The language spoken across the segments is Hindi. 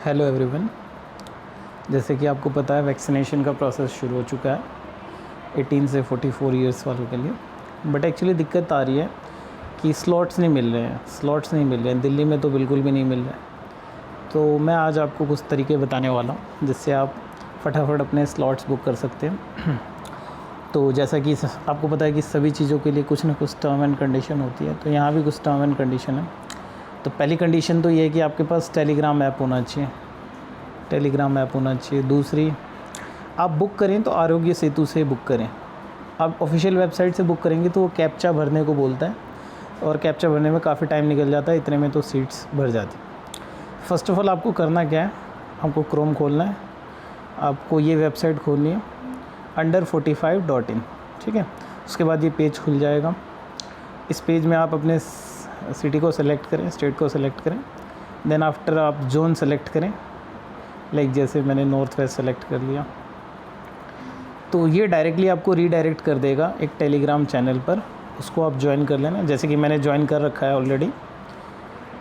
Hello everyone. जैसे कि आपको पता है वैक्सीनेशन का प्रोसेस शुरू हो चुका है 18 से 44 इयर्स वालों के लिए। बट एक्चुअली दिक्कत आ रही है कि स्लॉट्स नहीं मिल रहे हैं। दिल्ली में तो बिल्कुल भी नहीं मिल रहे हैं। तो मैं आज आपको कुछ तरीके बताने वाला हूँ जिससे आप फटाफट अपने स्लॉट्स बुक कर सकते हैं। तो जैसा कि आपको पता है कि सभी चीज़ों के लिए कुछ ना कुछ टर्म एंड कंडीशन होती है, तो यहाँ भी कुछ टर्म एंड कंडीशन है। तो पहली कंडीशन तो ये है कि आपके पास टेलीग्राम ऐप होना चाहिए। दूसरी, आप बुक करें तो आरोग्य सेतु से बुक करें। आप ऑफिशियल वेबसाइट से बुक करेंगे तो वो कैप्चा भरने को बोलता है, और कैप्चा भरने में काफ़ी टाइम निकल जाता है, इतने में तो सीट्स भर जाती। फ़र्स्ट ऑफ़ ऑल आपको करना क्या है, आपको क्रोम खोलना है, आपको ये वेबसाइट खोलनी है under45.in, ठीक है। उसके बाद ये पेज खुल जाएगा। इस पेज में आप अपने सिटी को सेलेक्ट करें, स्टेट को सेलेक्ट करें, देन आफ्टर आप जोन सेलेक्ट करें। लाइक जैसे मैंने नॉर्थ वेस्ट सेलेक्ट कर लिया, तो ये डायरेक्टली आपको रीडायरेक्ट कर देगा एक टेलीग्राम चैनल पर। उसको आप ज्वाइन कर लेना, जैसे कि मैंने ज्वाइन कर रखा है ऑलरेडी।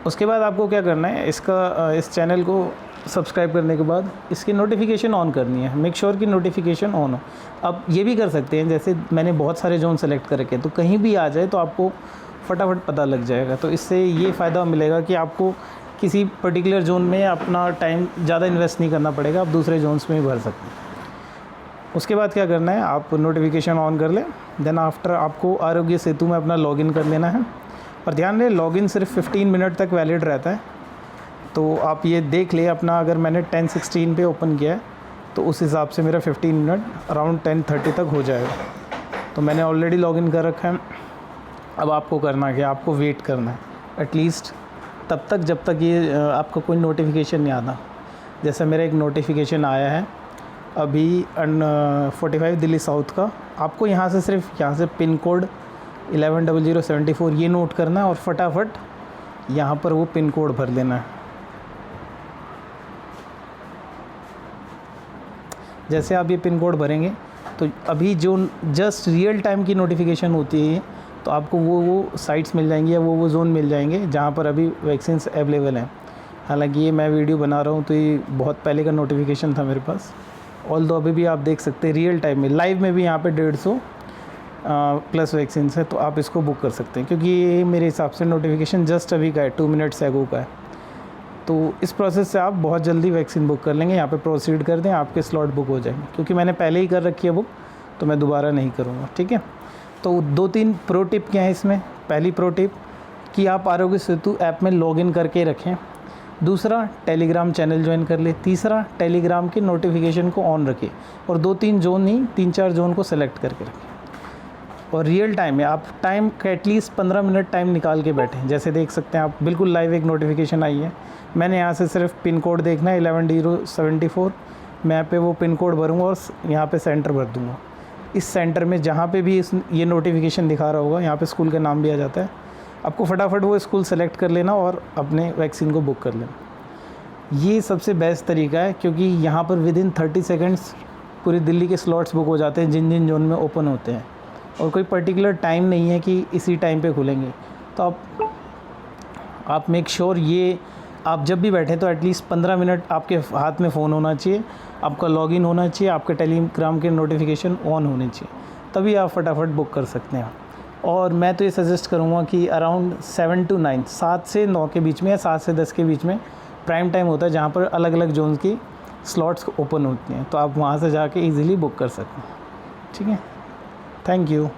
उसके बाद आपको क्या करना है, इस चैनल को सब्सक्राइब करने के बाद इसकी नोटिफिकेशन ऑन करनी है। मेक श्योर कि नोटिफिकेशन ऑन हो। आप ये भी कर सकते हैं, जैसे मैंने बहुत सारे जोन सेलेक्ट कर रखे हैं, तो कहीं भी आ जाए तो आपको फटाफट पता लग जाएगा। तो इससे ये फ़ायदा मिलेगा कि आपको किसी पर्टिकुलर जोन में अपना टाइम ज़्यादा इन्वेस्ट नहीं करना पड़ेगा, आप दूसरे जोन्स में भी भर सकते हैं। उसके बाद क्या करना है, आप नोटिफिकेशन ऑन कर लें, देन आफ्टर आपको आरोग्य सेतु में अपना लॉगिन कर लेना है। और ध्यान रहे, लॉगिन सिर्फ 15 मिनट तक वैलिड रहता है। तो आप ये देख लें अपना, अगर मैंने 10:16 पे ओपन किया है तो उस हिसाब से मेरा 15 मिनट अराउंड 10:30 तक हो जाएगा। तो मैंने ऑलरेडी लॉगिन कर रखा है। अब आपको करना क्या, आपको वेट करना है एटलीस्ट तब तक जब तक ये आपका कोई नोटिफिकेशन नहीं आता। जैसे मेरा एक नोटिफिकेशन आया है अभी 45 दिल्ली साउथ का। आपको यहाँ से सिर्फ यहाँ से पिन कोड 110074 ये नोट करना है और फटाफट यहाँ पर वो पिन कोड भर देना है। जैसे आप ये पिन कोड भरेंगे तो अभी जो जस्ट रियल टाइम की नोटिफिकेशन होती है, तो आपको वो साइट्स मिल जाएंगी या वो जोन मिल जाएंगे जहाँ पर अभी वैक्सीन्स अवेलेबल हैं। हालांकि ये मैं वीडियो बना रहा हूँ तो ये बहुत पहले का नोटिफिकेशन था मेरे पास। ऑल्दो अभी भी आप देख सकते हैं रियल टाइम में, लाइव में भी यहाँ पे 150 प्लस वैक्सीन्स है, तो आप इसको बुक कर सकते हैं। क्योंकि ये मेरे हिसाब से नोटिफिकेशन जस्ट अभी का है, 2 मिनट्स एगो का है। तो इस प्रोसेस से आप बहुत जल्दी वैक्सीन बुक कर लेंगे। यहाँ पे प्रोसीड कर दें, आपके स्लॉट बुक हो जाएंगे। क्योंकि मैंने पहले ही कर रखी है बुक, तो मैं दोबारा नहीं करूँगा, ठीक है। तो 2-3 प्रो टिप क्या है इसमें। पहली प्रो टिप कि आप आरोग्य सेतु ऐप में लॉगिन करके रखें। दूसरा, टेलीग्राम चैनल ज्वाइन कर ले। तीसरा, टेलीग्राम के नोटिफिकेशन को ऑन रखें। और 2-3 जोन नहीं, 3-4 जोन को सेलेक्ट करके रखें। और रियल टाइम में आप टाइम का एटलीस्ट 15 मिनट टाइम निकाल के बैठें। जैसे देख सकते हैं आप, बिल्कुल लाइव एक नोटिफिकेशन आई है। मैंने यहाँ से सिर्फ पिन कोड देखना है 110074। मैं यहाँ पे वो पिन कोड भरूँगा और यहाँ पे सेंटर भर दूँगा। इस सेंटर में जहाँ पे भी ये नोटिफिकेशन दिखा रहा होगा, यहाँ पे स्कूल का नाम भी आ जाता है। आपको फटाफट वो स्कूल सेलेक्ट कर लेना और अपने वैक्सीन को बुक कर लेना। ये सबसे बेस्ट तरीका है, क्योंकि यहाँ पर विदिन 30 सेकेंड्स पूरी दिल्ली के स्लॉट्स बुक हो जाते हैं जिन जिन जोन में ओपन होते हैं। और कोई पर्टिकुलर टाइम नहीं है कि इसी टाइम पे खुलेंगे। तो आप मेक श्योर ये आप जब भी बैठें तो एटलीस्ट 15 मिनट आपके हाथ में फ़ोन होना चाहिए, आपका लॉगिन होना चाहिए, आपके टेलीग्राम के नोटिफिकेशन ऑन होने चाहिए, तभी आप फटाफट बुक कर सकते हैं। और मैं तो ये सजेस्ट करूँगा कि अराउंड 7 to 9, 7 से 9 के बीच में या 7 से 10 के बीच में प्राइम टाइम होता है, जहाँ पर अलग अलग जोन की स्लॉट्स ओपन होती हैं। तो आप वहाँ से जाके ईज़िली बुक कर सकते हैं, ठीक है। Thank you.